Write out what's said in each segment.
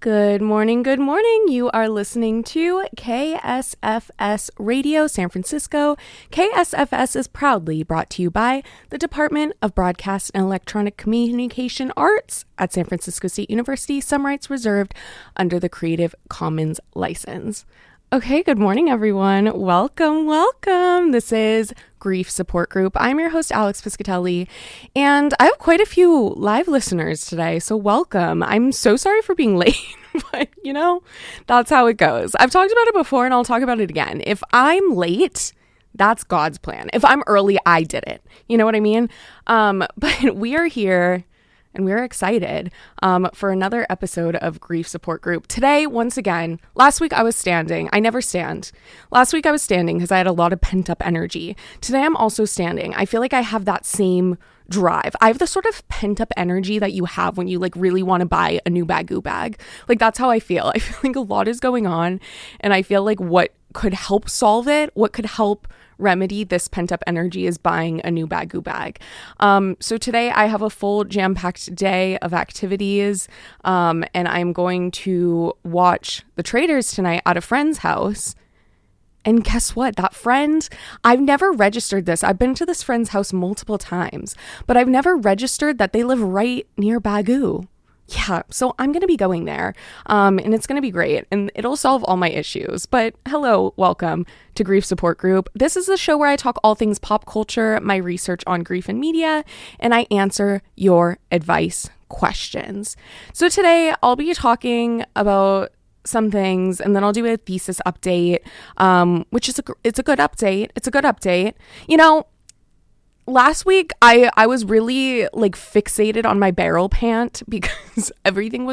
Good morning, good morning. You are listening to KSFS Radio San Francisco. KSFS is proudly brought to you by the Department of Broadcast and Electronic Communication Arts at San Francisco State University. Some rights reserved under the Creative Commons license. Okay, good morning, everyone. Welcome. This is Grief Support Group. I'm your host, Alex Piscatelli, and I have quite a few live listeners today, so welcome. I'm so sorry for being late, but that's how it goes. I've talked about it before, and I'll talk about it again. If I'm late, that's God's plan. If I'm early, I did it. You know what I mean? But we are here. And we're excited for another episode of Grief Support Group. Today, once again, last week I was standing. I never stand. Last week I was standing because I had a lot of pent up energy. Today I'm also standing. I feel like I have that same drive. I have the sort of pent up energy that you have when you really want to buy a new Bagoo bag. That's how I feel. I feel like a lot is going on, and I feel like what could help solve it, what could help remedy this pent-up energy is buying a new Bagoo bag. So today I have a full jam-packed day of activities, and I'm going to watch The Traitors tonight at a friend's house. And guess what? That friend, I've never registered this. I've been to this friend's house multiple times, but I've never registered that they live right near Bagoo. Yeah, so I'm going to be going there, and it's going to be great, and it'll solve all my issues. But hello, welcome to Grief Support Group. This is the show where I talk all things pop culture, my research on grief and media, and I answer your advice questions. So today I'll be talking about some things, and then I'll do a thesis update, which is it's a good update. It's a good update. Last week, I was really fixated on my barrel pant because everything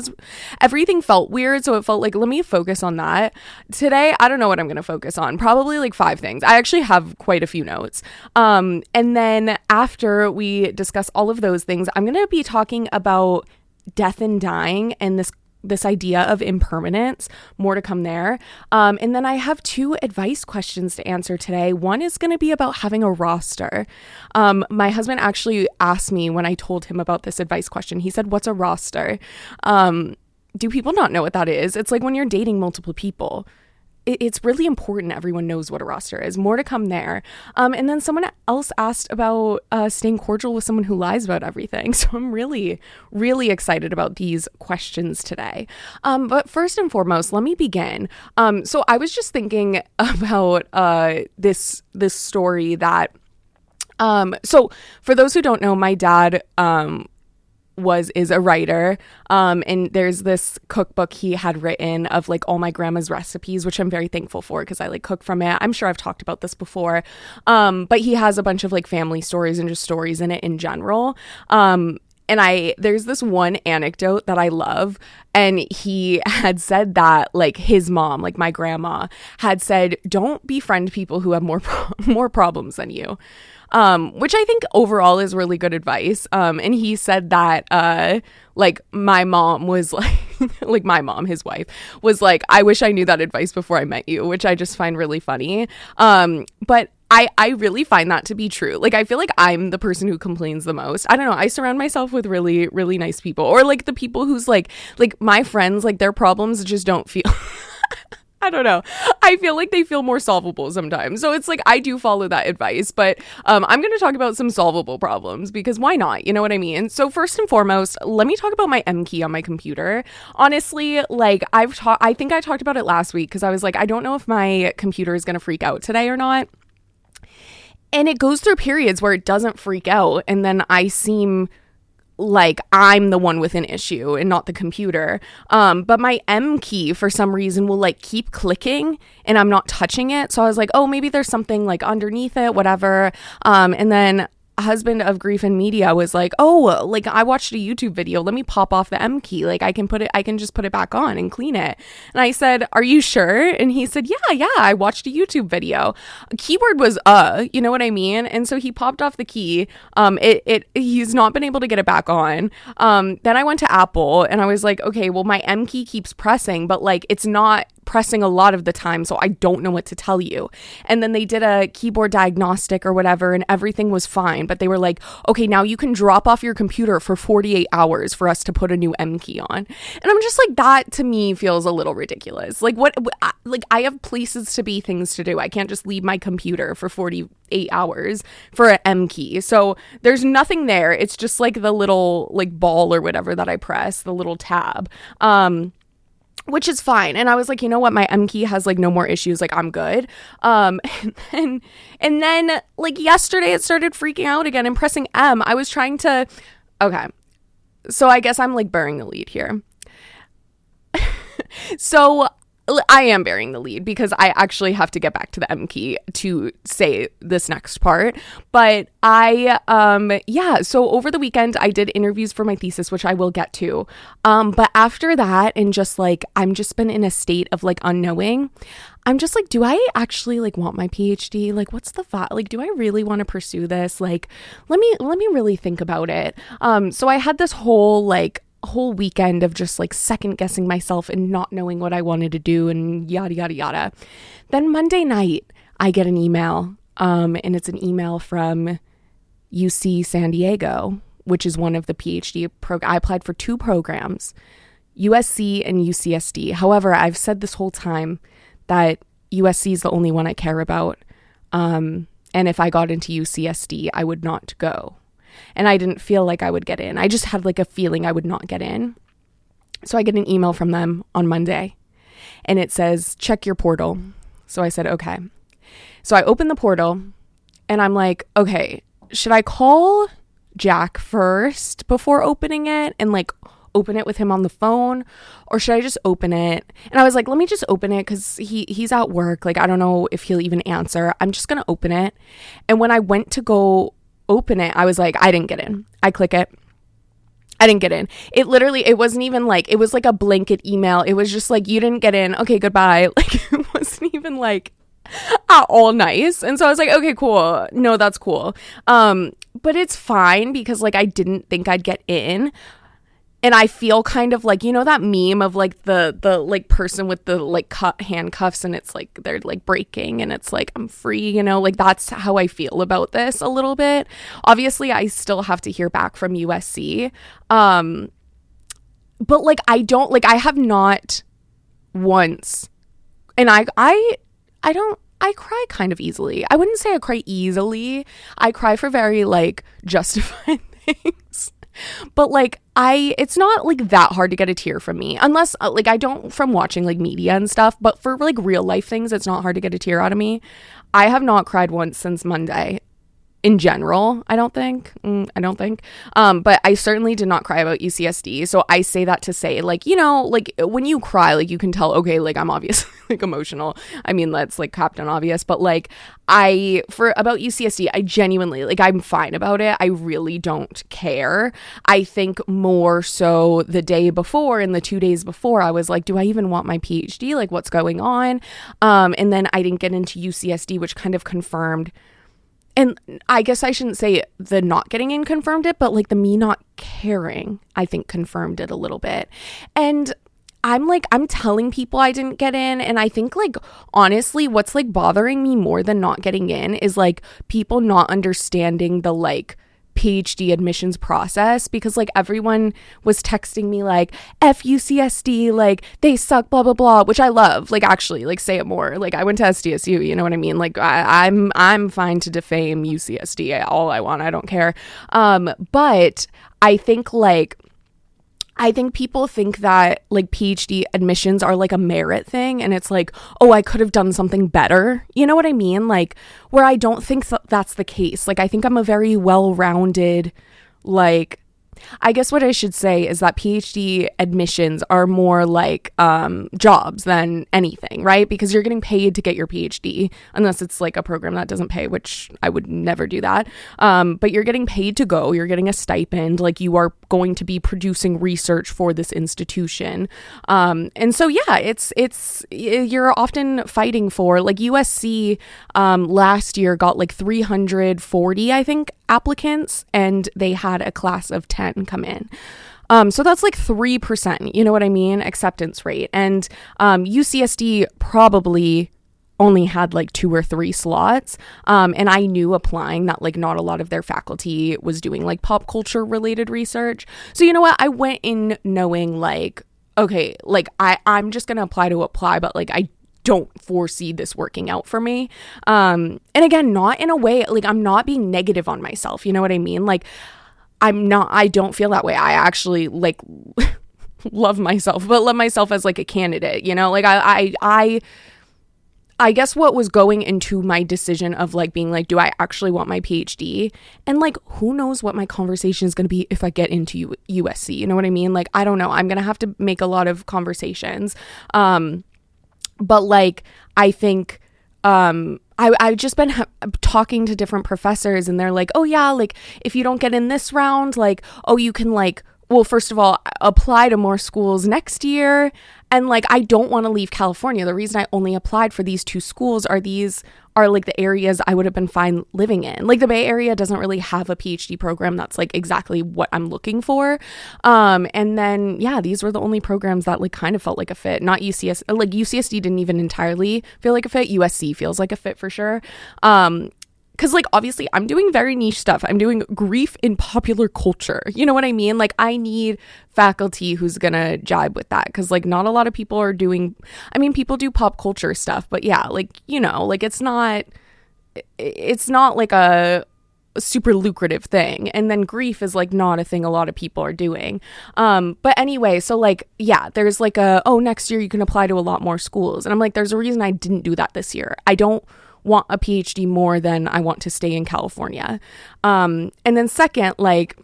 felt weird. So it felt like, let me focus on that. Today, I don't know what I'm going to focus on. Probably 5 things. I actually have quite a few notes. And then after we discuss all of those things, I'm going to be talking about death and dying and this idea of impermanence. More to come there. And then I have 2 advice questions to answer today. One is going to be about having a roster. My husband actually asked me when I told him about this advice question. He said, "What's a roster?" Do people not know what that is? It's like when you're dating multiple people. It's really important everyone knows what a roster is. More to come there. And then someone else asked about staying cordial with someone who lies about everything. So I'm really, really excited about these questions today. But first and foremost, let me begin. So I was just thinking about this story that, so for those who don't know, my dad is a writer, and there's this cookbook he had written of all my grandma's recipes, which I'm very thankful for because I cook from it. I'm sure I've talked about this before, but he has a bunch of family stories and just stories in it in general. And there's this one anecdote that I love, and he had said that his mom, my grandma, had said, "Don't befriend people who have more problems than you." Which I think overall is really good advice. And he said that, my mom was my mom, his wife, was "I wish I knew that advice before I met you," which I just find really funny. But I really find that to be true. I feel like I'm the person who complains the most. I don't know. I surround myself with really, really nice people, or the people who's my friends, their problems just don't feel I don't know. I feel like they feel more solvable sometimes. So it's I do follow that advice, but I'm going to talk about some solvable problems because why not? You know what I mean? So first and foremost, let me talk about my M key on my computer. Honestly, I think I talked about it last week because I was I don't know if my computer is going to freak out today or not. And it goes through periods where it doesn't freak out, and then I seem I'm the one with an issue and not the computer. But my M key for some reason will keep clicking and I'm not touching it. So I was oh, maybe there's something underneath it, whatever. And then husband of grief and media was oh, I watched a YouTube video. Let me pop off the M key. I can just put it back on and clean it. And I said, "Are you sure?" And he said, yeah, I watched a YouTube video. Keyword was, you know what I mean? And so he popped off the key. He's not been able to get it back on. Then I went to Apple and I was okay, well, my M key keeps pressing, but it's not pressing a lot of the time, so I don't know what to tell you. And then they did a keyboard diagnostic or whatever, and everything was fine. But they were like, okay, now you can drop off your computer for 48 hours for us to put a new M key on. And I'm just like, that to me feels a little ridiculous. Like, like I have places to be, things to do. I can't just leave my computer for 48 hours for an M key. So there's nothing there. It's just like the little like ball or whatever that I press, the little tab. Which is fine. And I was like, you know what? My M key has like no more issues. Like, I'm good. And then like yesterday it started freaking out again and pressing M. I was trying to, okay. So I guess I'm like burying the lead here. So I am bearing the lead because I actually have to get back to the M key to say this next part. But so over the weekend I did interviews for my thesis, which I will get to. But after that, and just like, I'm just been in a state of like unknowing. I'm just like, do I actually like want my PhD? Like, what's the like, do I really want to pursue this? Like, let me really think about it. So I had this whole weekend of just like second guessing myself and not knowing what I wanted to do and yada yada yada. Then Monday night I get an email, and it's an email from UC San Diego, which is one of the PhD I applied for 2 programs, USC and UCSD. However, I've said this whole time that USC is the only one I care about, and if I got into UCSD I would not go. And I didn't feel like I would get in. I just had like a feeling I would not get in. So I get an email from them on Monday and it says, check your portal. So I said, okay. So I open the portal and I'm like, okay, should I call Jack first before opening it and like open it with him on the phone, or should I just open it? And I was like, let me just open it because he's at work. Like, I don't know if he'll even answer. I'm just going to open it. And when I went to go open it, I was like, I didn't get in. I click it. I didn't get in. It wasn't even like, it was like a blanket email. It was just like, you didn't get in. Okay, goodbye. Like, it wasn't even like at all nice. And so I was like, okay, cool. No, that's cool. But it's fine because like, I didn't think I'd get in. And I feel kind of like, you know, that meme of like the like person with the like handcuffs and it's like they're like breaking and it's like I'm free, you know, like that's how I feel about this a little bit. Obviously, I still have to hear back from USC. But like I have not once, and I cry kind of easily. I wouldn't say I cry easily. I cry for very like justified things. But like it's not like that hard to get a tear from me, unless like I don't from watching like media and stuff, but for like real life things it's not hard to get a tear out of me. I have not cried once since Monday. In general, I don't think, but I certainly did not cry about UCSD. So I say that to say, like, you know, like when you cry, like you can tell, okay, like I'm obviously like emotional. I mean, that's like Captain Obvious, but like about UCSD, I genuinely, like I'm fine about it. I really don't care. I think more so the day before and the 2 days before, I was like, do I even want my PhD? Like what's going on? And then I didn't get into UCSD, which kind of confirmed. And I guess I shouldn't say the not getting in confirmed it, but like the me not caring, I think confirmed it a little bit. And I'm telling people I didn't get in. And I think like, honestly, what's like bothering me more than not getting in is like people not understanding the like PhD admissions process, because like everyone was texting me like FUCSD, like they suck, blah blah blah, which I love. Like actually, like say it more. Like I went to SDSU, you know what I mean? Like I'm fine to defame UCSD all I want. I don't care. But I think people think that like PhD admissions are like a merit thing, and it's like, oh, I could have done something better. You know what I mean? Like where I don't think that's the case. Like I think I'm a very well-rounded, like, I guess what I should say is that PhD admissions are more like jobs than anything, right? Because you're getting paid to get your PhD, unless it's like a program that doesn't pay, which I would never do that. But you're getting paid to go, you're getting a stipend, like you are going to be producing research for this institution. And so, yeah, it's you're often fighting for, like USC last year got like 340, I think, applicants, and they had a class of 10 come in. So that's like 3%, you know what I mean? Acceptance rate. And UCSD probably only had like 2 or 3 slots. And I knew applying that like not a lot of their faculty was doing like pop culture related research. So you know what? I went in knowing like, okay, like I'm just going to apply, but like I don't foresee this working out for me. And again, not in a way, like I'm not being negative on myself. You know what I mean? Like I don't feel that way. I actually like love myself, but love myself as like a candidate, you know, like I guess what was going into my decision of like being like, do I actually want my PhD? And like, who knows what my conversation is going to be if I get into USC, you know what I mean? Like, I don't know. I'm going to have to make a lot of conversations. But like, I think, I've just been talking to different professors and they're like, oh yeah, like if you don't get in this round, like, oh, you can like, well, first of all, apply to more schools next year. And like, I don't want to leave California. The reason I only applied for these 2 schools are like the areas I would have been fine living in. Like the Bay Area doesn't really have a PhD program that's like exactly what I'm looking for. And then, yeah, these were the only programs that like kind of felt like a fit. Not like UCSD didn't even entirely feel like a fit. USC feels like a fit for sure. Because, like, obviously, I'm doing very niche stuff. I'm doing grief in popular culture. You know what I mean? Like, I need faculty who's going to jibe with that. Because, like, not a lot of people are doing... I mean, people do pop culture stuff. But, yeah, like, you know, like, it's not like a super lucrative thing. And then grief is, like, not a thing a lot of people are doing. But anyway, so, like, yeah, there's, like, next year you can apply to a lot more schools. And I'm like, there's a reason I didn't do that this year. I don't want a PhD more than I want to stay in California. And then second, like,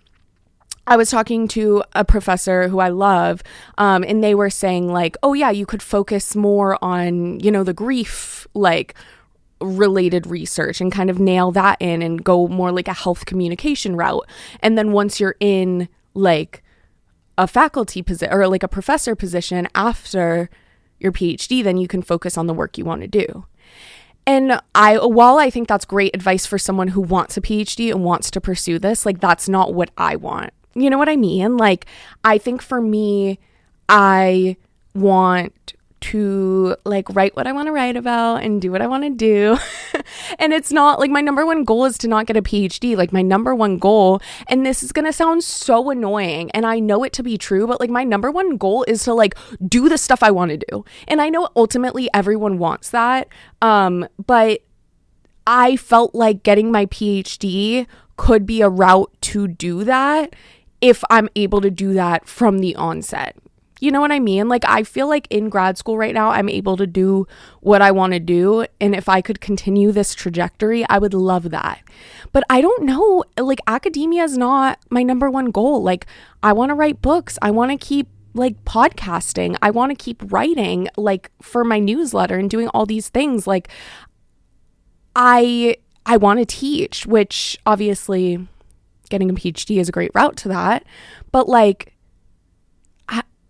I was talking to a professor who I love, and they were saying like, oh yeah, you could focus more on, you know, the grief, like, related research and kind of nail that in and go more like a health communication route. And then once you're in like a faculty position or like a professor position after your PhD, then you can focus on the work you want to do. And while I think that's great advice for someone who wants a PhD and wants to pursue this, like, that's not what I want. You know what I mean? Like, I think for me, I want to, like, write what I want to write about and do what I want to do. And it's not, like, my number one goal is to not get a PhD. Like, my number one goal, and this is going to sound so annoying, and I know it to be true, but, like, my number one goal is to, like, do the stuff I want to do. And I know ultimately everyone wants that, but I felt like getting my PhD could be a route to do that if I'm able to do that from the onset. You know what I mean? Like, I feel like in grad school right now, I'm able to do what I want to do. And if I could continue this trajectory, I would love that. But I don't know, like, academia is not my number one goal. Like, I want to write books. I want to keep, like, podcasting. I want to keep writing, like, for my newsletter and doing all these things. Like, I want to teach, which obviously getting a PhD is a great route to that. But, like,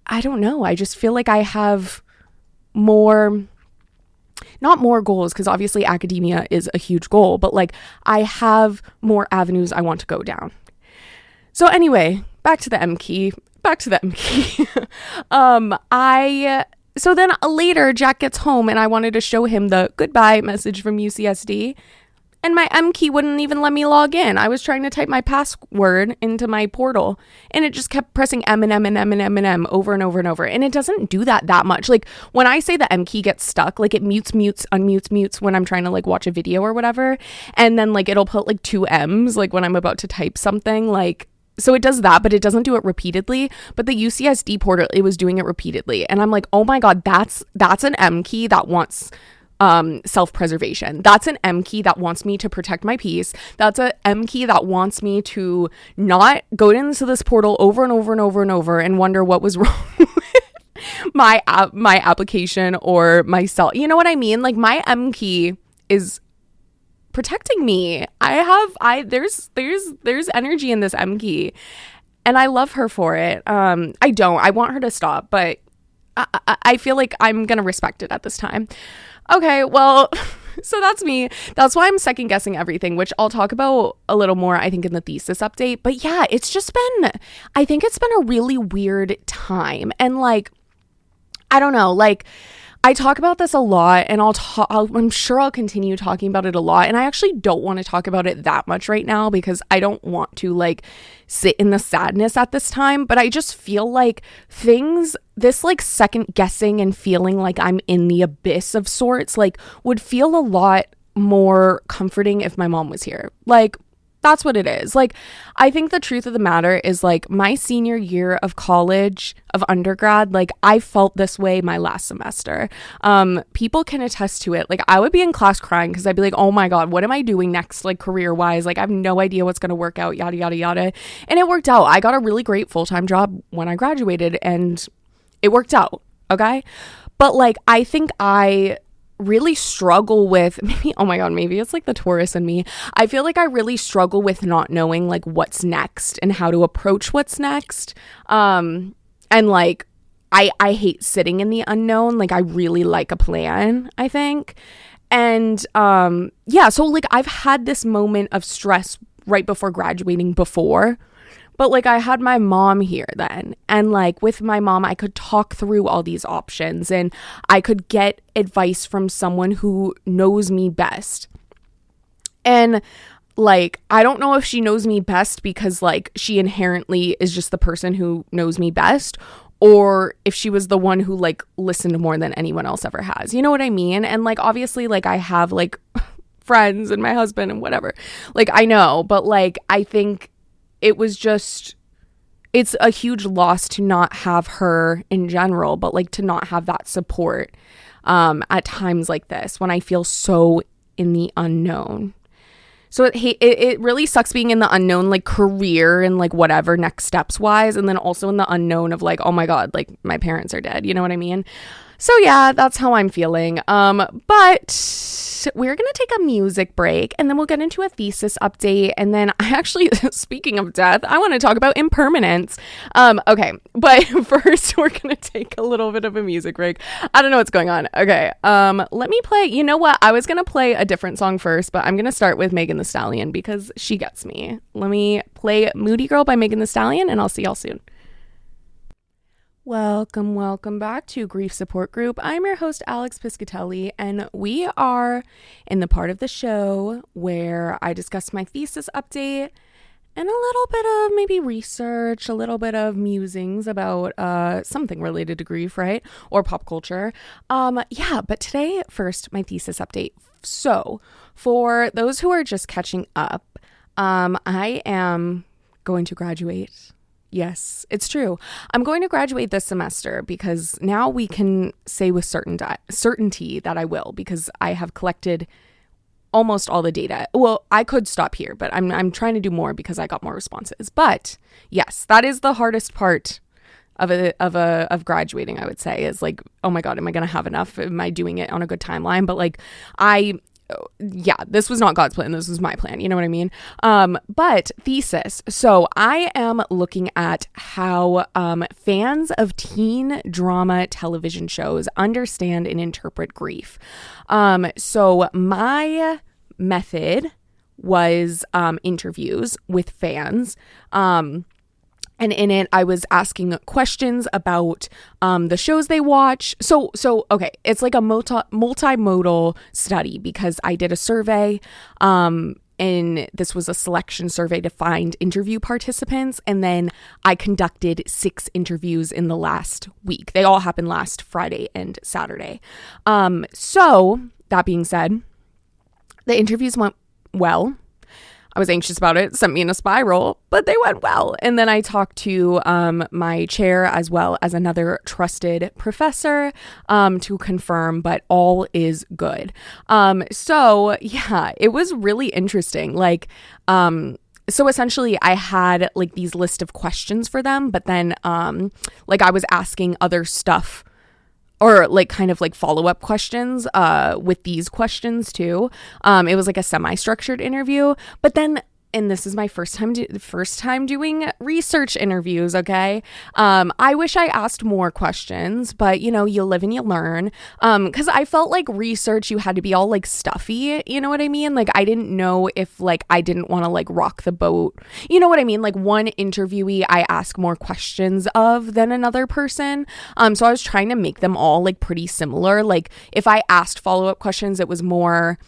I don't know. I just feel like I have not more goals, because obviously academia is a huge goal, but like I have more avenues I want to go down. So anyway, back to the M key. So then later Jack gets home and I wanted to show him the goodbye message from UCSD. And my M key wouldn't even let me log in. I was trying to type my password into my portal and it just kept pressing M and M and M and M and M over and over and over. And it doesn't do that much. Like, when I say the M key gets stuck, like, it mutes, unmutes when I'm trying to, like, watch a video or whatever. And then, like, it'll put, like, 2 M's, like, when I'm about to type something, like, so it does that, but it doesn't do it repeatedly. But the UCSD portal, it was doing it repeatedly. And I'm like, oh my God, that's an M key that wants self-preservation. That's an M key that wants me to protect my peace. That's a M key that wants me to not go into this portal over and over and over and over and wonder what was wrong with my application or myself. You know what I mean? Like, my M key is protecting me. There's energy in this M key and I love her for it. I want her to stop, but I feel like I'm gonna respect it at this time. Okay, well, So that's me. That's why I'm second guessing everything, which I'll talk about a little more, I think, in the thesis update. But yeah, I think it's been a really weird time. And like, I don't know, like, I talk about this a lot, and I'm sure I'll continue talking about it a lot. And I actually don't want to talk about it that much right now because I don't want to like sit in the sadness at this time. But I just feel like this like second guessing and feeling like I'm in the abyss of sorts, like would feel a lot more comforting if my mom was here. Like, that's what it is. Like, I think the truth of the matter is like my senior year of college, of undergrad, like I felt this way my last semester. People can attest to it. Like, I would be in class crying because I'd be like, oh my God, what am I doing next? Like, career wise, like I have no idea what's going to work out, yada, yada, yada. And it worked out. I got a really great full-time job when I graduated and it worked out. Okay. But like, I think I really struggle with maybe it's like the Taurus in me. I feel like I really struggle with not knowing like what's next and how to approach what's next. And like I hate sitting in the unknown. Like I really like a plan, I think. And yeah, so like I've had this moment of stress right before graduating before. But like I had my mom here then, and like with my mom, I could talk through all these options and I could get advice from someone who knows me best. And like, I don't know if she knows me best because like she inherently is just the person who knows me best, or if she was the one who like listened more than anyone else ever has. You know what I mean? And like, obviously, like I have like friends and my husband and whatever. Like I know, but like I think it's a huge loss to not have her in general, but like to not have that support at times like this when I feel so in the unknown. So it really sucks being in the unknown, like career and like whatever next steps wise, and then also in the unknown of like, oh my God, like my parents are dead. You know what I mean? So yeah, that's how I'm feeling. But we're going to take a music break and then we'll get into a thesis update. And then I actually, speaking of death, I want to talk about impermanence. Okay. But first we're going to take a little bit of a music break. I don't know what's going on. Okay. Let me play, you know what? I was going to play a different song first, but I'm going to start with Megan Thee Stallion because she gets me. Let me play Moody Girl by Megan Thee Stallion and I'll see y'all soon. Welcome back to Grief Support Group. I'm your host, Alex Piscatelli, and we are in the part of the show where I discuss my thesis update and a little bit of maybe research, a little bit of musings about something related to grief, right? Or pop culture. Yeah, but today, first, my thesis update. So, for those who are just catching up, I am going to graduate. Yes, it's true. I'm going to graduate this semester because now we can say with certainty that I will, because I have collected almost all the data. Well, I could stop here, but I'm trying to do more because I got more responses. But yes, that is the hardest part of graduating, I would say, is like, oh my God, am I going to have enough? Am I doing it on a good timeline? But like yeah, this was not God's plan. This was my plan. You know what I mean? But thesis. So I am looking at how fans of teen drama television shows understand and interpret grief. So my method was interviews with fans. And in it, I was asking questions about the shows they watch. So okay, it's like a multimodal study because I did a survey, and this was a selection survey to find interview participants. And then I conducted 6 interviews in the last week. They all happened last Friday and Saturday. So that being said, the interviews went well. I was anxious about it, sent me in a spiral, but they went well. And then I talked to my chair as well as another trusted professor to confirm, but all is good. So yeah, it was really interesting. Like, so essentially I had like these list of questions for them, but then like I was asking other stuff, or like kind of like follow-up questions with these questions too. It was like a semi-structured interview, but then and this is my first time doing research interviews, okay? I wish I asked more questions, but you live and you learn. Because I felt like research, you had to be all like stuffy, you know what I mean? Like I didn't know if like I didn't want to like rock the boat. You know what I mean? Like one interviewee I ask more questions of than another person. So I was trying to make them all like pretty similar. Like if I asked follow-up questions, it was more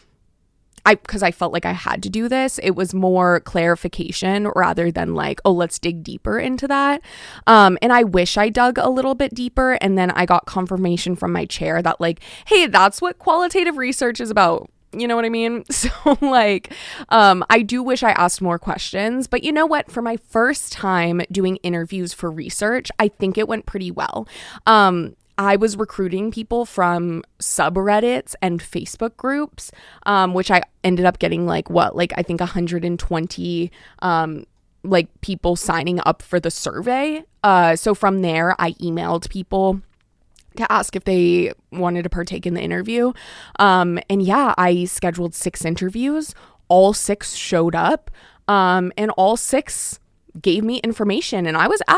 because I felt like I had to do this. It was more clarification rather than like, oh, let's dig deeper into that. And I wish I dug a little bit deeper. And then I got confirmation from my chair that like, hey, that's what qualitative research is about. You know what I mean? So like, I do wish I asked more questions, but you know what? For my first time doing interviews for research, I think it went pretty well. I was recruiting people from subreddits and Facebook groups, which I ended up getting I think 120 like people signing up for the survey. So from there, I emailed people to ask if they wanted to partake in the interview. And yeah, I scheduled 6 interviews. All 6 showed up, and all 6 gave me information. And I wasn't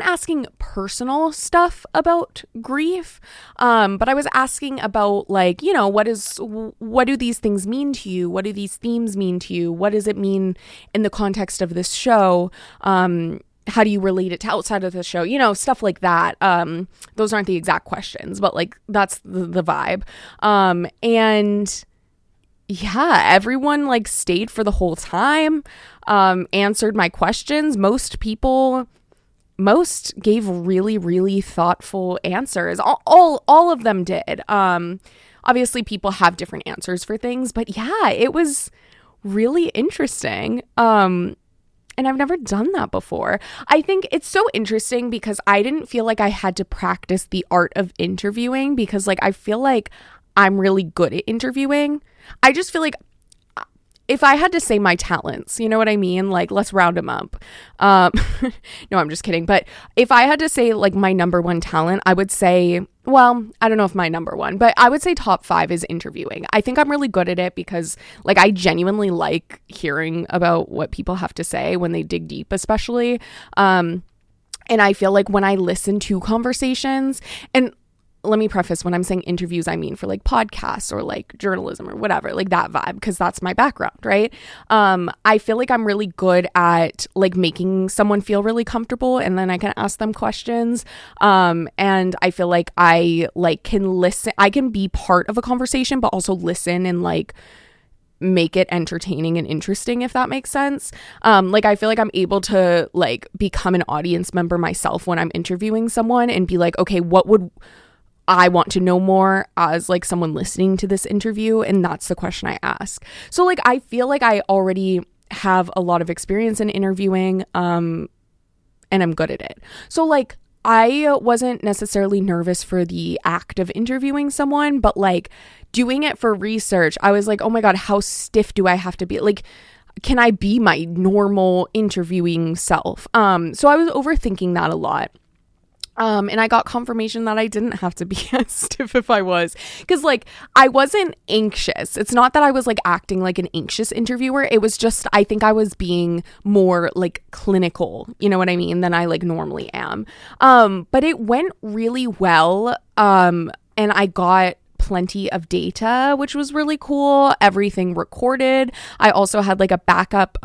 asking personal stuff about grief, but I was asking about like, what do these things mean to you? What do these themes mean to you? What does it mean in the context of this show? How do you relate it to outside of the show? Stuff like that. Those aren't the exact questions, but like that's the vibe. And yeah, everyone like stayed for the whole time, answered my questions. Most gave really, really thoughtful answers. All of them did. Obviously people have different answers for things, but yeah, it was really interesting. And I've never done that before. I think it's so interesting because I didn't feel like I had to practice the art of interviewing because like I feel like I'm really good at interviewing. I just feel like if I had to say my talents, you know what I mean? Like, let's round them up. No, I'm just kidding. But if I had to say like my number one talent, I would say, well, I don't know if my number one, but I would say top 5 is interviewing. I think I'm really good at it because like I genuinely like hearing about what people have to say when they dig deep, especially. And I feel like when I listen to conversations, and let me preface, when I'm saying interviews, I mean for like podcasts or like journalism or whatever, like that vibe, because that's my background, right? I feel like I'm really good at like making someone feel really comfortable, and then I can ask them questions. And I feel like I like can listen, I can be part of a conversation, but also listen and like make it entertaining and interesting, if that makes sense. Like I feel like I'm able to like become an audience member myself when I'm interviewing someone and be like, okay, what would I want to know more as like someone listening to this interview? And that's the question I ask. So like I feel like I already have a lot of experience in interviewing, and I'm good at it. So like I wasn't necessarily nervous for the act of interviewing someone, but like doing it for research, I was like, oh my God, how stiff do I have to be? Like, can I be my normal interviewing self? So I was overthinking that a lot. And I got confirmation that I didn't have to be as stiff if I was, because like I wasn't anxious. It's not that I was like acting like an anxious interviewer. It was just, I think I was being more like clinical, you know what I mean, than I like normally am. But it went really well. And I got plenty of data, which was really cool. Everything recorded. I also had like a backup,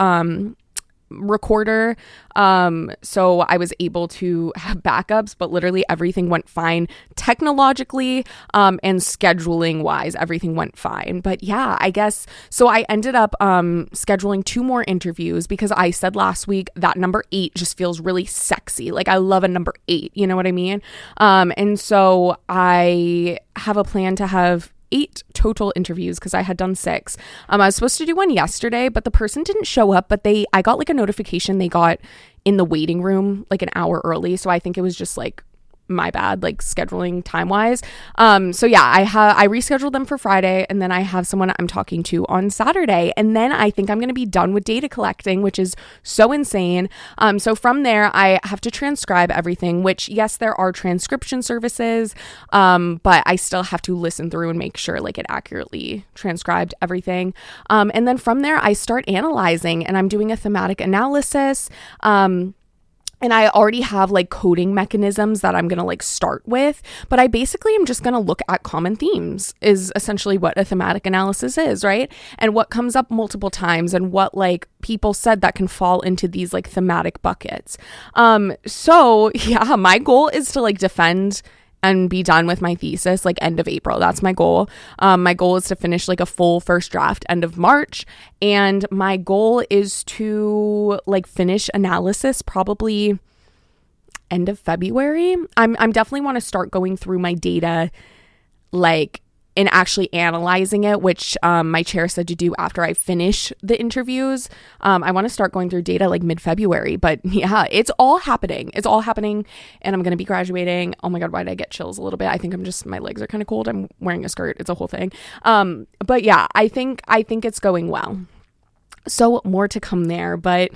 recorder, so I was able to have backups, but literally everything went fine technologically, and scheduling wise, everything went fine. But yeah, I guess so. I ended up scheduling 2 more interviews because I said last week that number 8 just feels really sexy. Like I love a number 8, you know what I mean? And so I have a plan to have 8 total interviews because I had done 6. I was supposed to do one yesterday, but the person didn't show up, but I got like a notification they got in the waiting room like an hour early. So I think it was just like my bad, like scheduling time wise. So yeah, I rescheduled them for Friday, and then I have someone I'm talking to on Saturday, and then I think I'm going to be done with data collecting, which is so insane. So from there, I have to transcribe everything, which yes, there are transcription services, but I still have to listen through and make sure like it accurately transcribed everything. And then from there, I start analyzing, and I'm doing a thematic analysis. And I already have like coding mechanisms that I'm going to like start with, but I basically am just going to look at common themes is essentially what a thematic analysis is, right? And what comes up multiple times and what like people said that can fall into these like thematic buckets. So yeah, my goal is to like defend and be done with my thesis like end of April. That's my goal. My goal is to finish like a full first draft end of March. And my goal is to like finish analysis probably end of February. I'm definitely want to start going through my data like and actually analyzing it, which my chair said to do after I finish the interviews. I want to start going through data like mid-February, but yeah, it's all happening. It's all happening, and I'm going to be graduating. Oh my God, why did I get chills a little bit? I think my legs are kind of cold. I'm wearing a skirt. It's a whole thing. But yeah, I think it's going well. So more to come there, but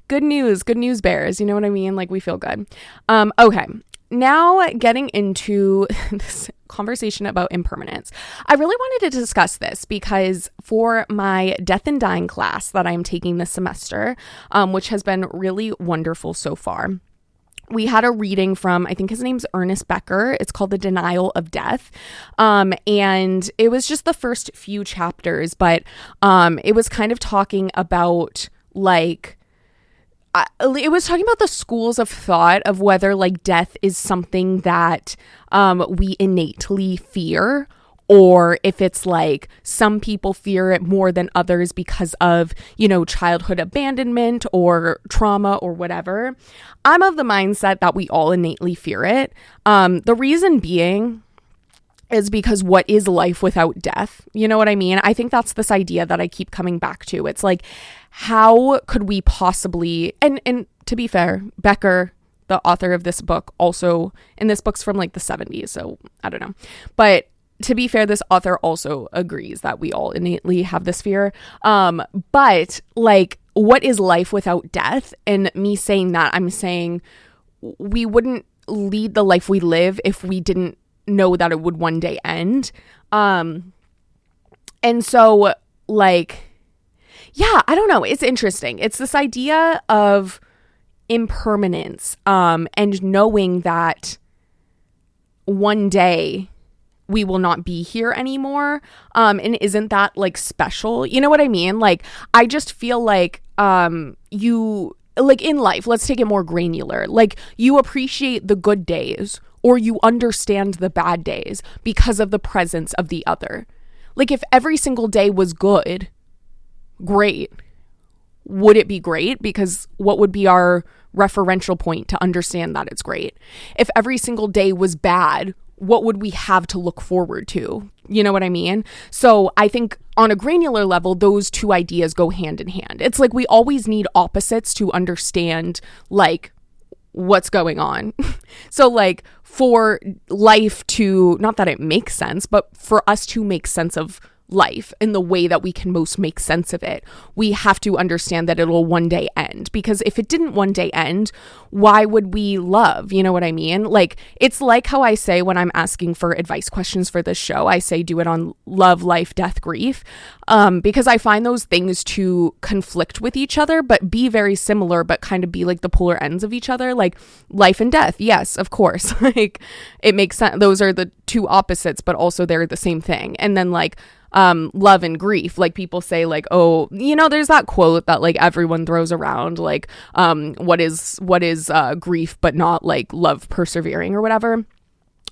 good news, bears. You know what I mean? Like we feel good. Okay. Now getting into this conversation about impermanence. I really wanted to discuss this because for my death and dying class that I'm taking this semester, which has been really wonderful so far, we had a reading from, I think his name's Ernest Becker. It's called The Denial of Death. And it was just the first few chapters, but it was kind of talking about like, it was talking about the schools of thought of whether like death is something that we innately fear, or if it's like some people fear it more than others because of, you know, childhood abandonment or trauma or whatever. I'm of the mindset that we all innately fear it. The reason being is because what is life without death? You know what I mean? I think that's this idea that I keep coming back to. It's like, how could we possibly, and to be fair, Becker, the author of this book, also, and this book's from like the 70s, so I don't know. But to be fair, this author also agrees that we all innately have this fear. But like, what is life without death? And me saying that, I'm saying we wouldn't lead the life we live if we didn't know that it would one day end. And so like, yeah, I don't know. It's interesting. It's this idea of impermanence, and knowing that one day we will not be here anymore. And isn't that like special? You know what I mean? Like, I just feel like, you like in life, let's take it more granular. Like you appreciate the good days, or you understand the bad days because of the presence of the other. Like if every single day was good, great. Would it be great? Because what would be our referential point to understand that it's great? If every single day was bad, what would we have to look forward to? You know what I mean? So I think on a granular level, those two ideas go hand in hand. It's like we always need opposites to understand like what's going on. So like for life to, not that it makes sense, but for us to make sense of life in the way that we can most make sense of it, we have to understand that it'll one day end. Because if it didn't one day end, why would we love? You know what I mean? Like, it's like how I say when I'm asking for advice questions for this show, I say do it on love, life, death, grief, because I find those things to conflict with each other, but be very similar, but kind of be like the polar ends of each other. Like life and death, yes, of course. Like it makes sense. Those are the two opposites, but also they're the same thing. And then like love and grief, like people say like, oh, you know, there's that quote that like everyone throws around, like what is grief but not like love persevering or whatever,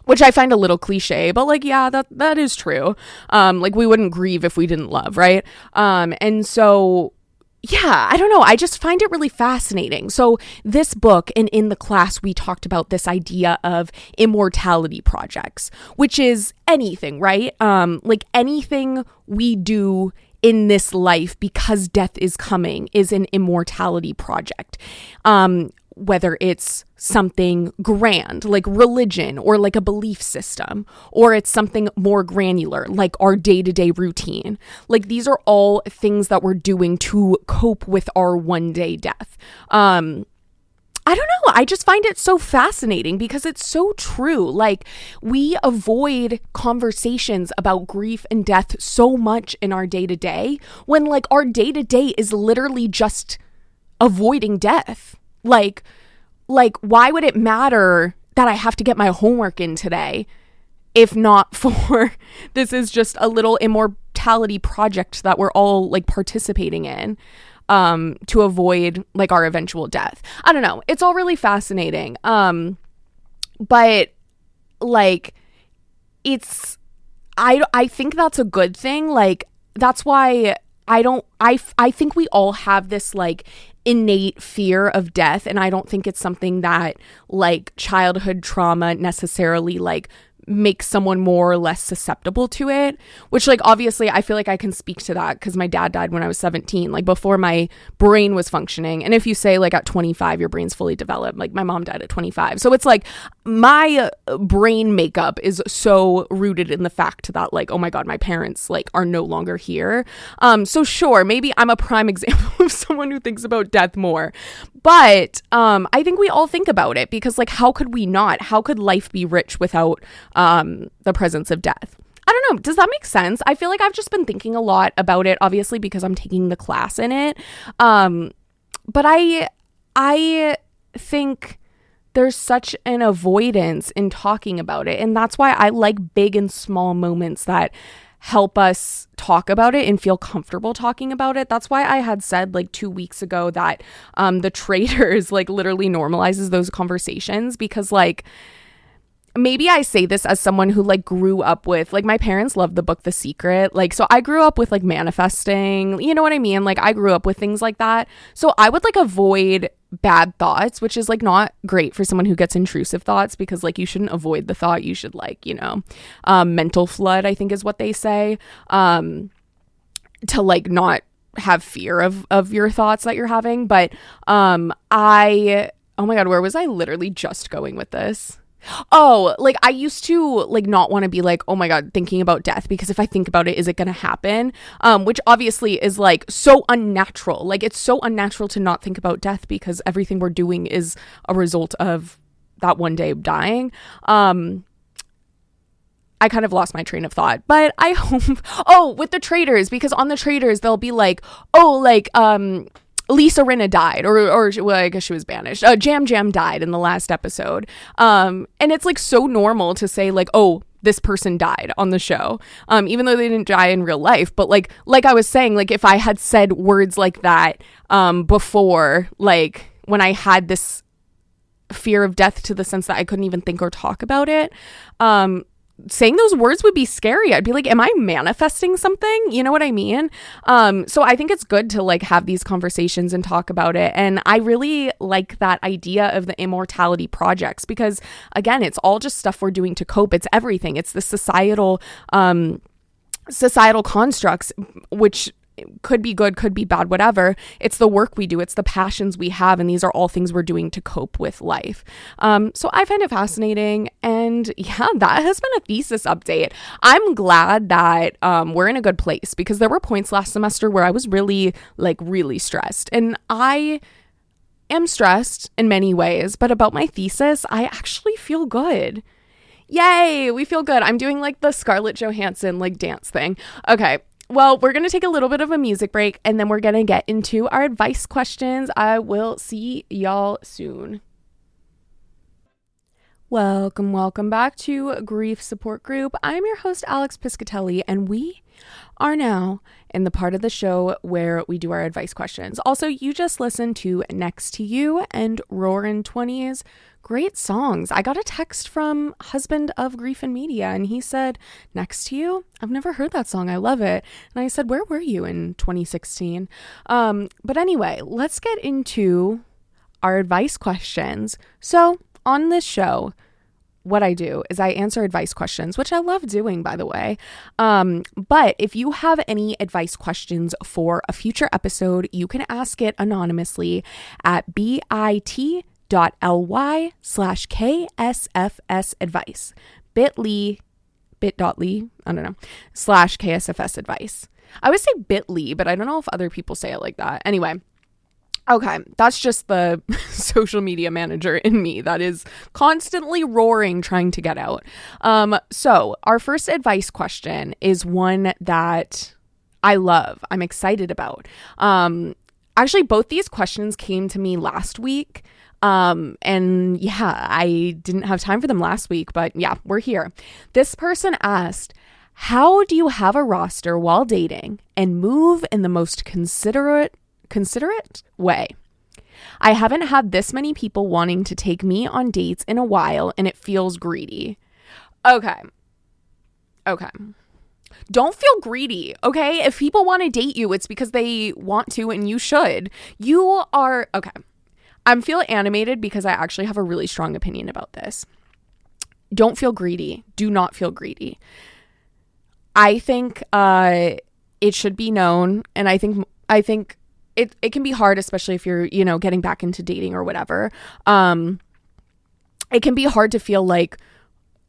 which I find a little cliche, but like, yeah, that is true. Like we wouldn't grieve if we didn't love, right? And so yeah, I don't know. I just find it really fascinating. So this book, and in the class, we talked about this idea of immortality projects, which is anything, right? Like anything we do in this life because death is coming is an immortality project. whether it's something grand like religion or like a belief system, or it's something more granular like our day-to-day routine. Like these are all things that we're doing to cope with our one day death. I don't know. I just find it so fascinating because it's so true. Like we avoid conversations about grief and death so much in our day to day, when like our day to day is literally just avoiding death. Like why would it matter that I have to get my homework in today if not for this is just a little immortality project that we're all like participating in to avoid like our eventual death. I don't know. It's all really fascinating. But like I think that's a good thing. Like that's why I think we all have this like innate fear of death, and I don't think it's something that like childhood trauma necessarily like makes someone more or less susceptible to it, which like obviously I feel like I can speak to that because my dad died when I was 17, like before my brain was functioning. And if you say like at 25 your brain's fully developed, like my mom died at 25, so it's like my brain makeup is so rooted in the fact that like, oh my god, my parents like are no longer here. So sure, maybe I'm a prime example of someone who thinks about death more, but I think we all think about it because like how could we not? How could life be rich without the presence of death? I don't know. Does that make sense? I feel like I've just been thinking a lot about it, obviously because I'm taking the class in it. But I think there's such an avoidance in talking about it. And that's why I like big and small moments that help us talk about it and feel comfortable talking about it. That's why I had said like 2 weeks ago that the Traitors like literally normalizes those conversations, because like maybe I say this as someone who like grew up with like my parents loved the book The Secret. Like, so I grew up with like manifesting, you know what I mean? Like I grew up with things like that. So I would like avoid bad thoughts, which is like not great for someone who gets intrusive thoughts, because like you shouldn't avoid the thought. You should like, you know, mental flood, I think is what they say, to like not have fear of your thoughts that you're having. But oh my God, where was I literally just going with this? Oh, like I used to like not want to be like, oh my God, thinking about death, because if I think about it, is it going to happen? Which obviously is like so unnatural. Like it's so unnatural to not think about death because everything we're doing is a result of that one day dying. I kind of lost my train of thought, but I hope, with the Traitors, because on the Traitors, they'll be like, Lisa Rinna died, or well, I guess she was banished. Jam died in the last episode. And it's like so normal to say like, oh, this person died on the show, even though they didn't die in real life. But like I was saying, like if I had said words like that before, like when I had this fear of death to the sense that I couldn't even think or talk about it, saying those words would be scary. I'd be like, am I manifesting something? You know what I mean? So I think it's good to like have these conversations and talk about it. And I really like that idea of the immortality projects, because again, it's all just stuff we're doing to cope. It's everything. It's the societal constructs, which could be good, could be bad, whatever. It's the work we do. It's the passions we have. And these are all things we're doing to cope with life. So I find it fascinating. And yeah, that has been a thesis update. I'm glad that we're in a good place, because there were points last semester where I was really stressed. And I am stressed in many ways, but about my thesis, I actually feel good. Yay, we feel good. I'm doing like the Scarlett Johansson like dance thing. Okay. Well, we're going to take a little bit of a music break, and then we're going to get into our advice questions. I will see y'all soon. Welcome back to Grief Support Group. I'm your host, Alex Piscatelli, and we are now in the part of the show where we do our advice questions. Also, you just listened to Next to You and Roarin' 20s. Great songs. I got a text from husband of Grief and Media, and he said, Next to You? I've never heard that song. I love it. And I said, where were you in 2016? But anyway, let's get into our advice questions. So on this show, what I do is I answer advice questions, which I love doing, by the way. But if you have any advice questions for a future episode, you can ask it anonymously at bit.ly/. bit.ly/KSFS advice. bit.ly, I don't know, /KSFS advice. I would say bit.ly, but I don't know if other people say it like that. Anyway. Okay, that's just the social media manager in me that is constantly roaring, trying to get out. So our first advice question is one that I love. I'm excited about. Actually, both these questions came to me last week. And yeah, I didn't have time for them last week, but yeah, we're here. This person asked, how do you have a roster while dating and move in the most considerate way? I haven't had this many people wanting to take me on dates in a while, and it feels greedy. Okay. Don't feel greedy, okay? If people want to date you, it's because they want to, and you should. Okay. I'm feeling animated because I actually have a really strong opinion about this. Don't feel greedy. Do not feel greedy. I think it should be known, and I think it can be hard, especially if you're, getting back into dating or whatever. It can be hard to feel like,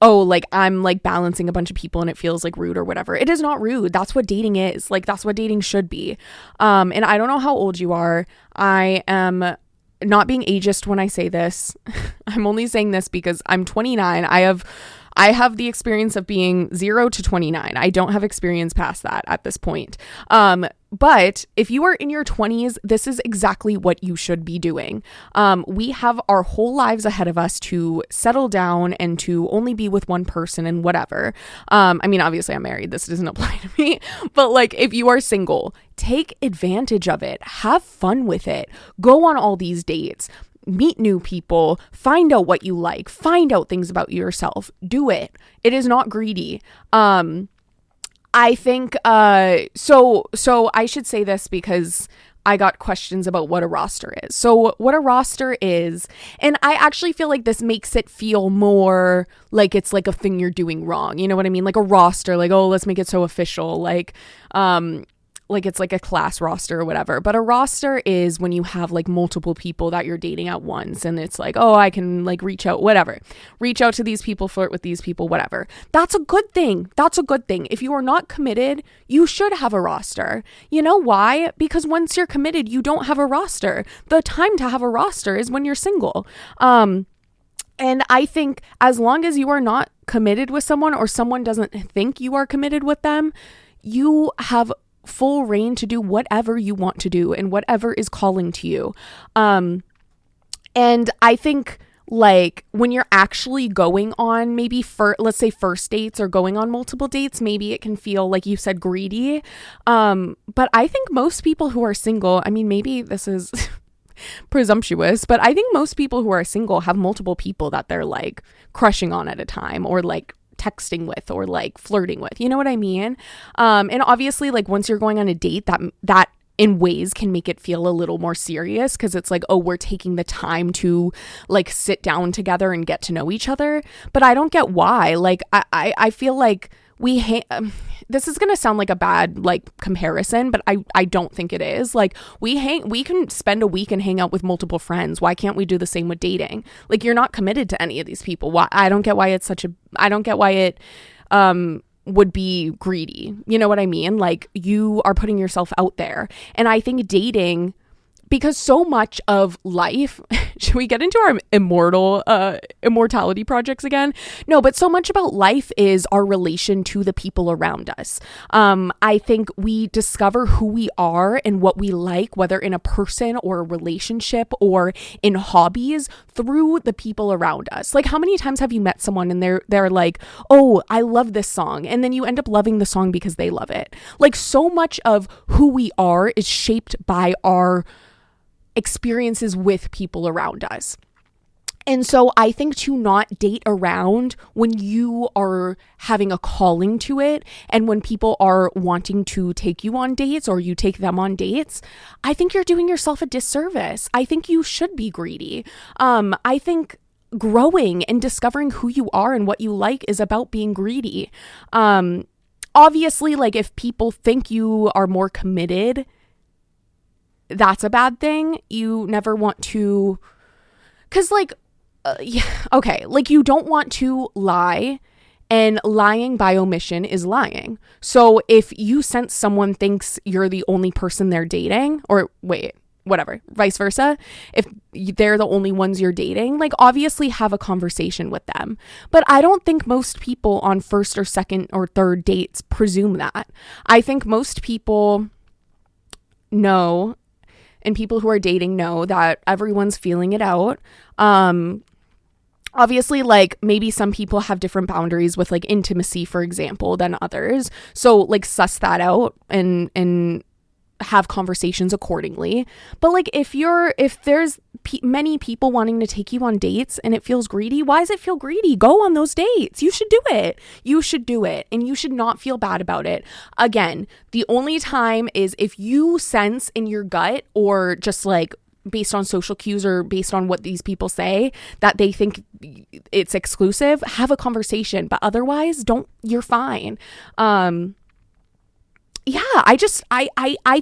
oh, like I'm like balancing a bunch of people and it feels like rude or whatever. It is not rude. That's what dating is. Like, that's what dating should be. And I don't know how old you are. I am not being ageist when I say this. I'm only saying this because I'm 29. I have the experience of being 0 to 29. I don't have experience past that at this point. But if you are in your 20s, this is exactly what you should be doing. We have our whole lives ahead of us to settle down and to only be with one person and whatever. I mean, obviously I'm married. This doesn't apply to me. But like, if you are single, take advantage of it. Have fun with it. Go on all these dates. Meet new people. Find out what you like. Find out things about yourself. Do it. It is not greedy. I think, so I should say this because I got questions about what a roster is. So what a roster is, and I actually feel like this makes it feel more like it's like a thing you're doing wrong. You know what I mean? Like a roster, like, oh, let's make it so official. Like it's like a class roster or whatever. But a roster is when you have like multiple people that you're dating at once, and it's like, oh, I can like reach out to these people, flirt with these people, whatever. That's a good thing. If you are not committed, you should have a roster. You know why? Because once you're committed, you don't have a roster. The time to have a roster is when you're single. And I think as long as you are not committed with someone, or someone doesn't think you are committed with them, you have full reign to do whatever you want to do and whatever is calling to you. And I think like when you're actually going on maybe let's say first dates or going on multiple dates, maybe it can feel like you said greedy. But I think most people who are single, I mean, maybe this is presumptuous, but I think most people who are single have multiple people that they're like crushing on at a time, or like texting with, or like flirting with, you know what I mean? And obviously like once you're going on a date, that in ways can make it feel a little more serious, because it's like, oh, we're taking the time to like sit down together and get to know each other. But I don't get why. Like I feel like this is going to sound like a bad like comparison, but I don't think it is. Like we can spend a week and hang out with multiple friends. Why can't we do the same with dating? Like, you're not committed to any of these people. I don't get why it would be greedy. You know what I mean? Like, you are putting yourself out there. And I think dating, because so much of life, should we get into our immortality projects again? No, but so much about life is our relation to the people around us. I think we discover who we are and what we like, whether in a person or a relationship or in hobbies, through the people around us. Like, how many times have you met someone and they're like, oh, I love this song, and then you end up loving the song because they love it. Like, so much of who we are is shaped by our experiences with people around us. And so I think to not date around when you are having a calling to it, and when people are wanting to take you on dates or you take them on dates, I think you're doing yourself a disservice. I think you should be greedy. I think growing and discovering who you are and what you like is about being greedy. Obviously, like, if people think you are more committed, that's a bad thing. You never want to Because like, yeah, okay, like you don't want to lie, and lying by omission is lying. So if you sense someone thinks you're the only person they're dating, or wait, whatever, vice versa, if they're the only ones you're dating, like obviously have a conversation with them. But I don't think most people on first or second or third dates presume that. I think most people know, and people who are dating know, that everyone's feeling it out. Obviously, like maybe some people have different boundaries with like intimacy, for example, than others. So like suss that out and have conversations accordingly. But like if there's many people wanting to take you on dates and it feels greedy, why does it feel greedy? Go on those dates. You should do it. You should do it. And you should not feel bad about it. Again, the only time is if you sense in your gut, or just like based on social cues or based on what these people say, that they think it's exclusive, have a conversation. But otherwise, you're fine. Yeah, I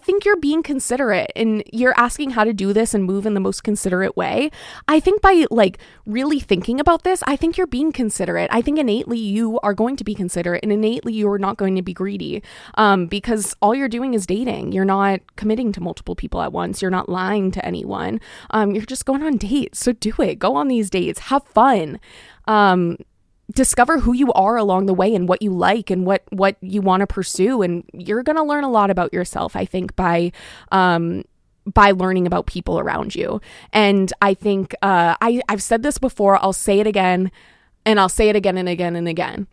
think you're being considerate, and you're asking how to do this and move in the most considerate way. I think by like really thinking about this, I think you're being considerate. I think innately you are going to be considerate, and innately you're not going to be greedy, because all you're doing is dating. You're not committing to multiple people at once. You're not lying to anyone. You're just going on dates. So do it. Go on these dates. Have fun. Discover who you are along the way and what you like and what you want to pursue. And you're going to learn a lot about yourself, I think, by learning about people around you. And I think I've said this before, I'll say it again, and I'll say it again and again and again.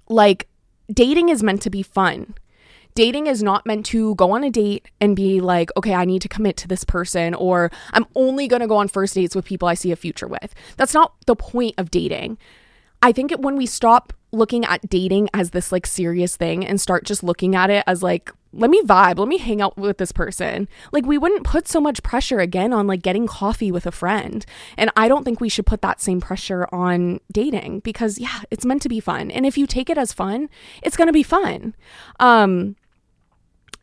Like, dating is meant to be fun. Dating is not meant to go on a date and be like, okay, I need to commit to this person, or I'm only going to go on first dates with people I see a future with. That's not the point of dating. I think when we stop looking at dating as this like serious thing and start just looking at it as like, let me vibe, let me hang out with this person. Like, we wouldn't put so much pressure again on like getting coffee with a friend. And I don't think we should put that same pressure on dating, because yeah, it's meant to be fun. And if you take it as fun, it's going to be fun.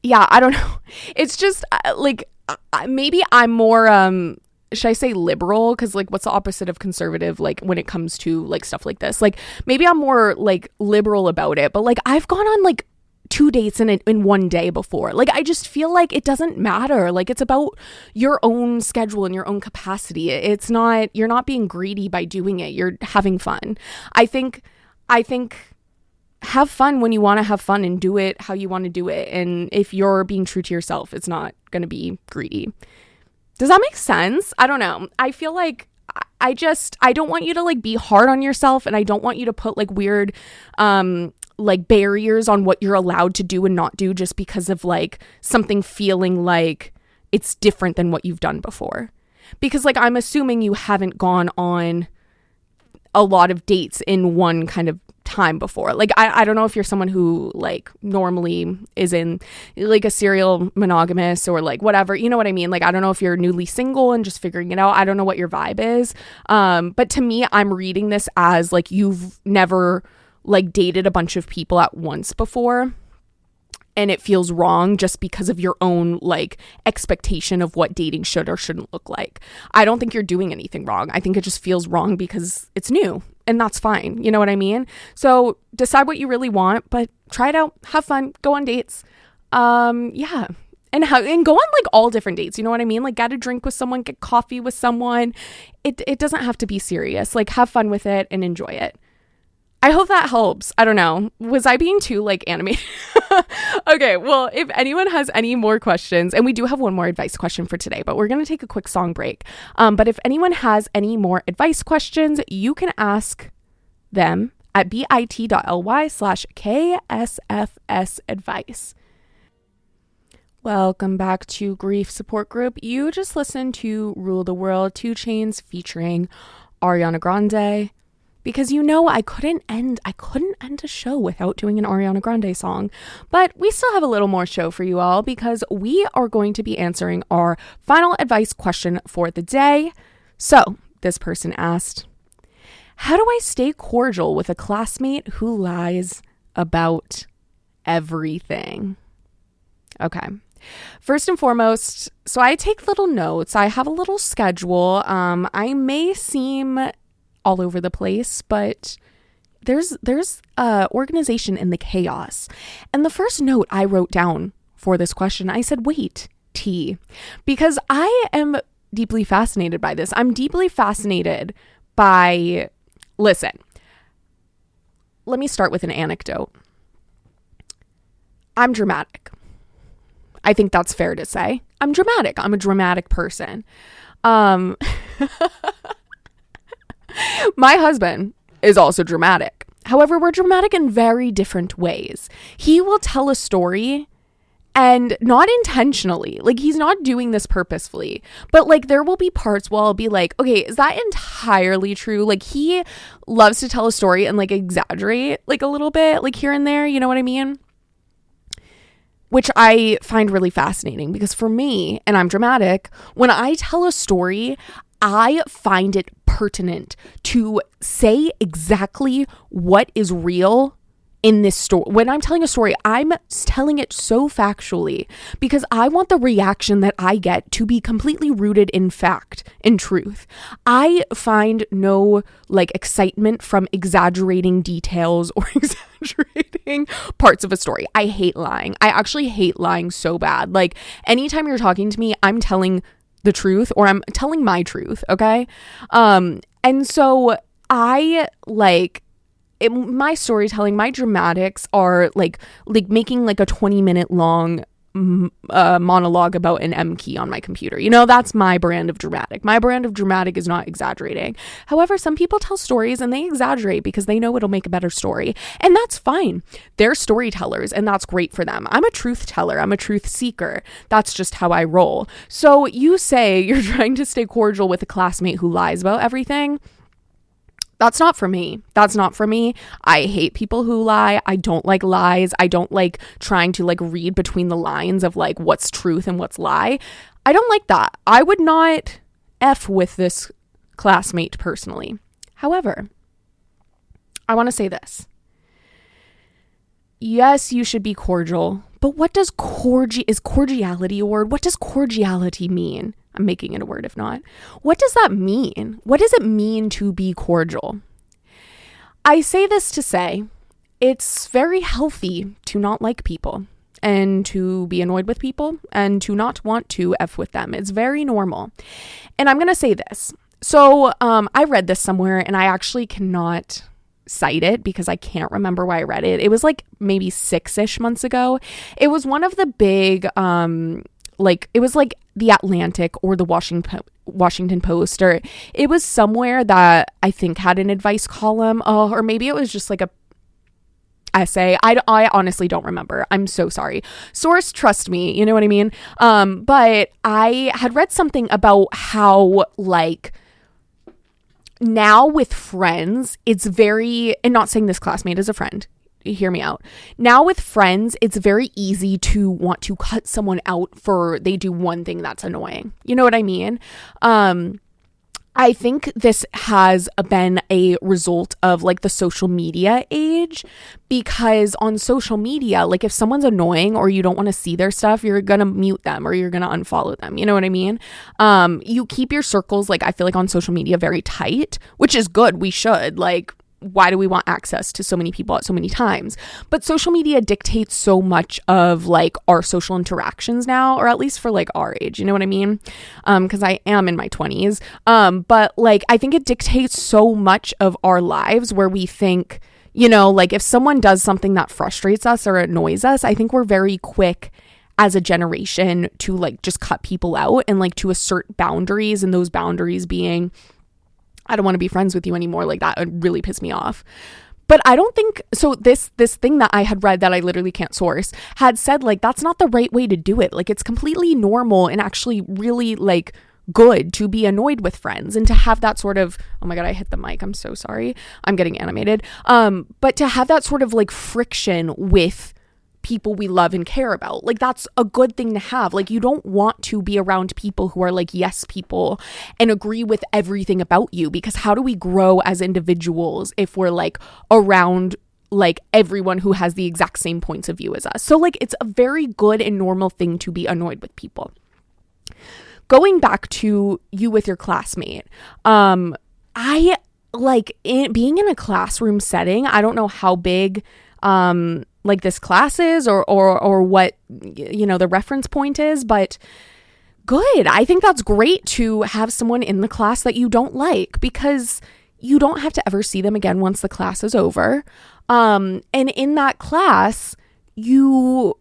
Yeah, I don't know. It's just like, maybe I'm more, should I say liberal? Because like, what's the opposite of conservative? Like when it comes to like stuff like this, like maybe I'm more like liberal about it, but like I've gone on like 2 dates in one day before. Like, I just feel like it doesn't matter. Like, it's about your own schedule and your own capacity. It's not, you're not being greedy by doing it. You're having fun. I think have fun when you want to have fun and do it how you want to do it. And if you're being true to yourself, it's not going to be greedy. Does that make sense? I don't know. I feel like I don't want you to like be hard on yourself, and I don't want you to put like weird like barriers on what you're allowed to do and not do just because of like something feeling like it's different than what you've done before. Because like, I'm assuming you haven't gone on a lot of dates in one kind of time before. Like, I don't know if you're someone who like normally is in like a serial monogamous or like whatever, you know what I mean? Like, I don't know if you're newly single and just figuring it out. I don't know what your vibe is. But to me, I'm reading this as like, you've never like dated a bunch of people at once before, and it feels wrong just because of your own like expectation of what dating should or shouldn't look like. I don't think you're doing anything wrong. I think it just feels wrong because it's new, and that's fine. You know what I mean? So decide what you really want, but try it out, have fun, go on dates. Yeah. And go on like all different dates. You know what I mean? Like, get a drink with someone, get coffee with someone. It doesn't have to be serious. Like, have fun with it and enjoy it. I hope that helps. I don't know. Was I being too like animated? Okay, well, if anyone has any more questions, and we do have one more advice question for today, but we're going to take a quick song break. But if anyone has any more advice questions, you can ask them at bit.ly/KSFS advice. Welcome back to Grief Support Group. You just listened to Rule the World 2 Chainz featuring Ariana Grande. Because you know, I couldn't end a show without doing an Ariana Grande song. But we still have a little more show for you all, because we are going to be answering our final advice question for the day. So this person asked, how do I stay cordial with a classmate who lies about everything? Okay. First and foremost, so I take little notes. I have a little schedule. I may seem all over the place, but there's organization in the chaos. And the first note I wrote down for this question, I said, wait, T, because I am deeply fascinated by this. I'm deeply fascinated by, listen, let me start with an anecdote. I'm dramatic. I think that's fair to say. I'm dramatic. I'm a dramatic person. My husband is also dramatic. However, we're dramatic in very different ways. He will tell a story and not intentionally, like he's not doing this purposefully, but like there will be parts where I'll be like, okay, is that entirely true? Like he loves to tell a story and like exaggerate like a little bit, like here and there, you know what I mean? Which I find really fascinating because for me, and I'm dramatic, when I tell a story, I find it pertinent to say exactly what is real in this story. When I'm telling a story, I'm telling it so factually because I want the reaction that I get to be completely rooted in fact, in truth. I find no like excitement from exaggerating details or exaggerating parts of a story. I hate lying. I actually hate lying so bad. Like anytime you're talking to me, I'm telling the truth or I'm telling my truth. Okay. And so I like, my storytelling, my dramatics are like making like a 20-minute long monologue about an M key on my computer. You know, that's my brand of dramatic. My brand of dramatic is not exaggerating. However, some people tell stories and they exaggerate because they know it'll make a better story. And that's fine. They're storytellers and that's great for them. I'm a truth teller. I'm a truth seeker. That's just how I roll. So you say you're trying to stay cordial with a classmate who lies about everything. That's not for me. That's not for me. I hate people who lie. I don't like lies. I don't like trying to like read between the lines of like what's truth and what's lie. I don't like that. I would not F with this classmate personally. However, I want to say this. Yes, you should be cordial, but what does is cordiality a word? What does cordiality mean? I'm making it a word if not. What does that mean? What does it mean to be cordial? I say this to say it's very healthy to not like people and to be annoyed with people and to not want to F with them. It's very normal. And I'm going to say this. So I read this somewhere and I actually cannot cite it because I can't remember why I read it. It was like maybe 6-ish months ago. It was one of the big it was like the Atlantic or the Washington Post, or it was somewhere that I think had an advice column, or maybe it was just like a essay. I honestly don't remember. I'm so sorry. Source, trust me, you know what I mean? But I had read something about how like now with friends, it's very, and not saying this classmate is a friend, hear me out. Now with friends, it's very easy to want to cut someone out for they do one thing that's annoying. You know what I mean? I think this has been a result of like the social media age, because on social media, like if someone's annoying or you don't want to see their stuff, you're going to mute them or you're going to unfollow them. You know what I mean? You keep your circles, like I feel like on social media, very tight, which is good. We should like, why do we want access to so many people at so many times? But social media dictates so much of like our social interactions now, or at least for like our age, you know what I mean? Because I am in my 20s. But like, I think it dictates so much of our lives where we think, you know, like if someone does something that frustrates us or annoys us, I think we're very quick as a generation to like just cut people out and like to assert boundaries, and those boundaries being, I don't want to be friends with you anymore. Like that would really piss me off. But I don't think so. This thing that I had read that I literally can't source had said like that's not the right way to do it. Like it's completely normal and actually really like good to be annoyed with friends and to have that sort of, oh my God, I hit the mic. I'm so sorry. I'm getting animated. But to have that sort of like friction with people we love and care about, like that's a good thing to have. Like you don't want to be around people who are like yes people and agree with everything about you, because how do we grow as individuals if we're like around like everyone who has the exact same points of view as us. So like it's a very good and normal thing to be annoyed with people. Going back to you with your classmate, I like being in a classroom setting. I don't know how big like this class is or what, you know, the reference point is, but good. I think that's great to have someone in the class that you don't like, because you don't have to ever see them again once the class is over. And in that class, you're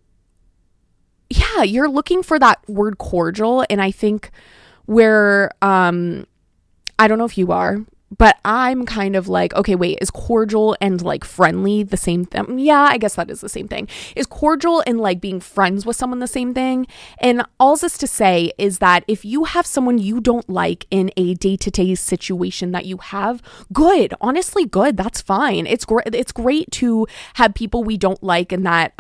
looking for that word cordial. And I think where, I don't know if you are, but I'm kind of like, okay, wait, is cordial and like friendly the same thing? Yeah, I guess that is the same thing. Is cordial and like being friends with someone the same thing? And all this to say is that if you have someone you don't like in a day-to-day situation that you have, good, honestly, good, that's fine. It's great to have people we don't like, and that,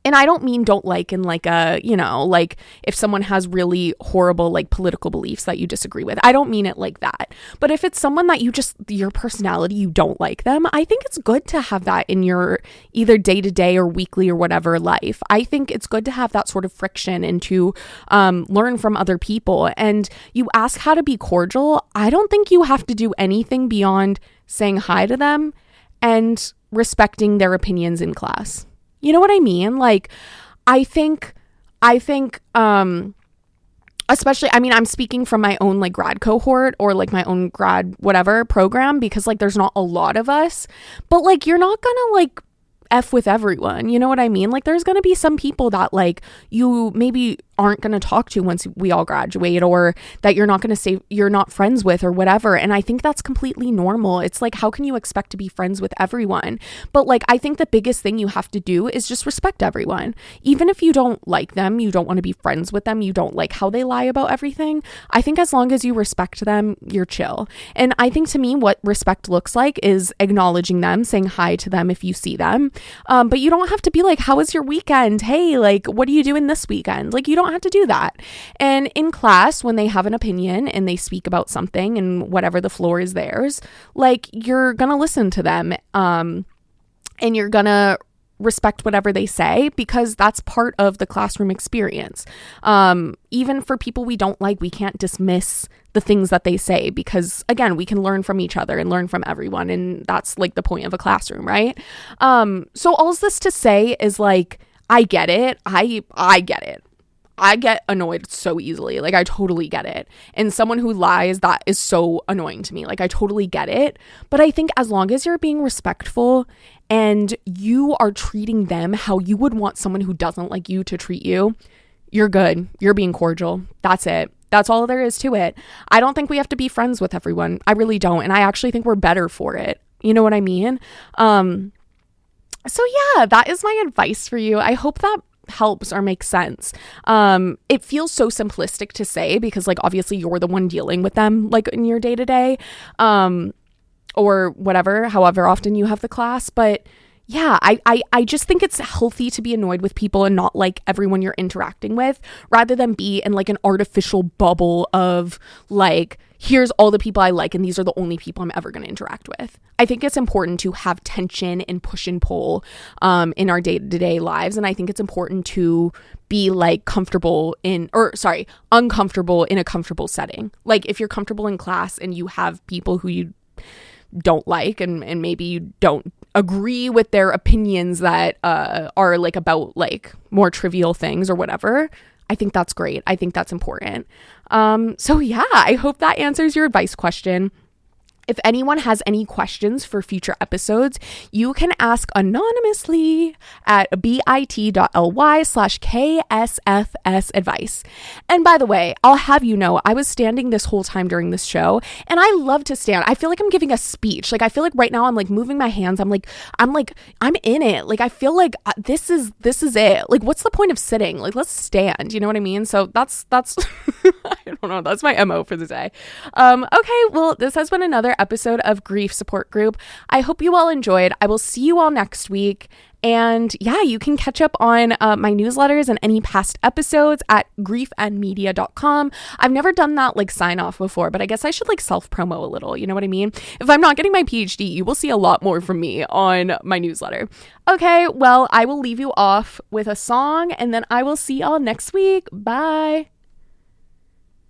and I don't mean don't like in like a, you know, like if someone has really horrible like political beliefs that you disagree with. I don't mean it like that. But if it's someone that your personality, you don't like them, I think it's good to have that in your either day-to-day or weekly or whatever life. I think it's good to have that sort of friction and to learn from other people. And you ask how to be cordial. I don't think you have to do anything beyond saying hi to them and respecting their opinions in class. You know what I mean? Like, I think, especially, I mean, I'm speaking from my own like grad cohort or like my own grad whatever program, because like there's not a lot of us, but like you're not gonna like F with everyone. You know what I mean? Like there's gonna be some people that like you maybe aren't going to talk to once we all graduate, or that you're not going to say you're not friends with or whatever. And I think that's completely normal. It's like, how can you expect to be friends with everyone? But like, I think the biggest thing you have to do is just respect everyone. Even if you don't like them, you don't want to be friends with them, you don't like how they lie about everything, I think as long as you respect them, you're chill. And I think to me, what respect looks like is acknowledging them, saying hi to them if you see them. But you don't have to be like, how was your weekend? Hey, like, what are you doing this weekend? Like, you don't have to do that. And in class, when they have an opinion and they speak about something and whatever, the floor is theirs, like, you're gonna listen to them, and you're gonna respect whatever they say, because that's part of the classroom experience. Even for people we don't like, we can't dismiss the things that they say, because again, we can learn from each other and learn from everyone, and that's like the point of a classroom, right? So all this to say is like, I get it. I get it. I get annoyed so easily. Like, I totally get it. And someone who lies, that is so annoying to me. Like, I totally get it. But I think as long as you're being respectful and you are treating them how you would want someone who doesn't like you to treat you, you're good. You're being cordial. That's it. That's all there is to it. I don't think we have to be friends with everyone. I really don't. And I actually think we're better for it. You know what I mean? So yeah, that is my advice for you. I hope that helps or makes sense. It feels so simplistic to say, because like obviously you're the one dealing with them like in your day to day, or whatever, however often you have the class. But yeah, I just think it's healthy to be annoyed with people and not like everyone you're interacting with, rather than be in like an artificial bubble of like, here's all the people I like and these are the only people I'm ever going to interact with. I think it's important to have tension and push and pull in our day-to-day lives. And I think it's important to be like uncomfortable in a comfortable setting. Like, if you're comfortable in class and you have people who you don't like and maybe you don't agree with their opinions that are like about like more trivial things or whatever, I think that's great. I think that's important. So yeah, I hope that answers your advice question. If anyone has any questions for future episodes, you can ask anonymously at bit.ly/KSFS advice. And by the way, I'll have you know, I was standing this whole time during this show, and I love to stand. I feel like I'm giving a speech. Like, I feel like right now I'm like moving my hands. I'm in it. Like, I feel like this is it. Like, what's the point of sitting? Like, let's stand. You know what I mean? So that's I don't know. That's my MO for the day. Okay. Well, this has been another another episode of Grief Support Group. I hope you all enjoyed. I will see you all next week. And yeah, you can catch up on my newsletters and any past episodes at griefandmedia.com. I've never done that like sign off before, but I guess I should like self-promo a little. You know what I mean? If I'm not getting my PhD, you will see a lot more from me on my newsletter. Okay, well, I will leave you off with a song and then I will see y'all next week. Bye.